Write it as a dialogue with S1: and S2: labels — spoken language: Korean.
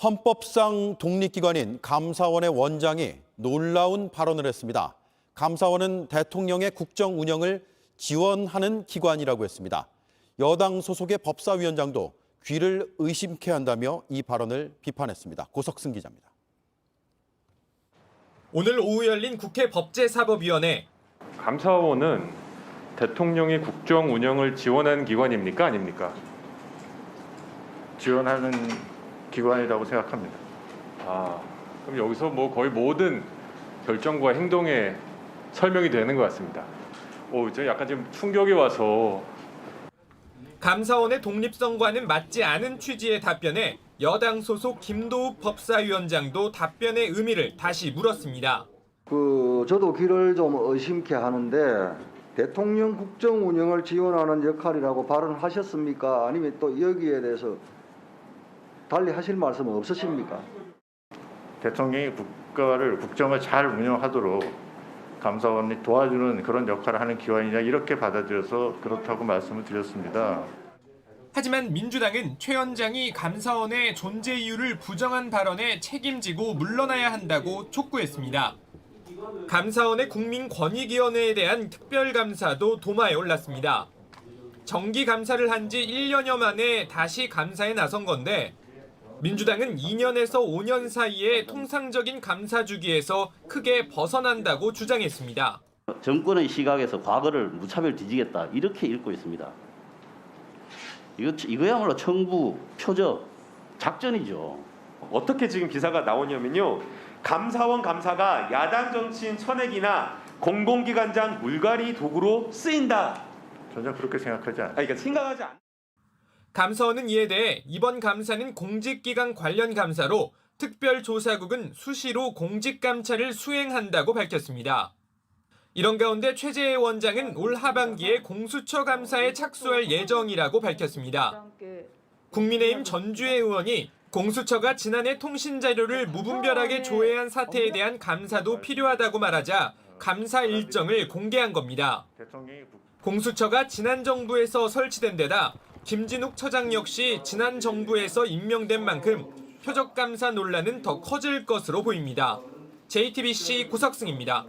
S1: 헌법상 독립기관인 감사원의 원장이 놀라운 발언을 했습니다. 감사원은 대통령의 국정 운영을 지원하는 기관이라고 했습니다. 여당 소속의 법사위원장도 귀를 의심케 한다며 이 발언을 비판했습니다. 고석승 기자입니다.
S2: 오늘 오후 열린 국회 법제사법위원회.
S3: 감사원은 대통령의 국정 운영을 지원하는 기관입니까? 아닙니까?
S4: 지원하는 기관이라고 생각합니다.
S3: 그럼 여기서 거의 모든 결정과 행동에 설명이 되는 것 같습니다. 저 약간 지금 충격이 와서.
S2: 감사원의 독립성과는 맞지 않은 취지의 답변에 여당 소속 김도욱 법사위원장도 답변의 의미를 다시 물었습니다.
S5: 저도 귀를 좀 의심케 하는데 대통령 국정 운영을 지원하는 역할이라고 발언하셨습니까? 아니면 또 여기에 대해서 달리 하실 말씀은 없으십니까?
S4: 대통령이 국정을 잘 운영하도록 감사원이 도와주는 그런 역할을 하는 기관이냐 이렇게 받아들여서 그렇다고 말씀을 드렸습니다.
S2: 하지만 민주당은 최 원장이 감사원의 존재 이유를 부정한 발언에 책임지고 물러나야 한다고 촉구했습니다. 감사원의 국민권익위원회에 대한 특별감사도 도마에 올랐습니다. 정기 감사를 한 지 1년여 만에 다시 감사에 나선 건데 민주당은 2년에서 5년 사이에 통상적인 감사 주기에서 크게 벗어난다고 주장했습니다.
S6: 정권의 시각에서 과거를 무차별 뒤지겠다 이렇게 읽고 있습니다. 이거야말로 청부, 표적, 작전이죠.
S7: 어떻게 지금 기사가 나오냐면요. 감사원 감사가 야당 정치인 천액이나 공공기관장 물갈이 도구로 쓰인다.
S4: 전혀 그렇게 생각하지 않습니다.
S7: 그러니까 생각하지 않.
S2: 감사원은 이에 대해 이번 감사는 공직기관 관련 감사로 특별조사국은 수시로 공직감찰을 수행한다고 밝혔습니다. 이런 가운데 최재해 원장은 올 하반기에 공수처 감사에 착수할 예정이라고 밝혔습니다. 국민의힘 전주혜 의원이 공수처가 지난해 통신자료를 무분별하게 조회한 사태에 대한 감사도 필요하다고 말하자 감사 일정을 공개한 겁니다. 공수처가 지난 정부에서 설치된 데다 김진욱 처장 역시 지난 정부에서 임명된 만큼 표적 감사 논란은 더 커질 것으로 보입니다. JTBC 고석승입니다.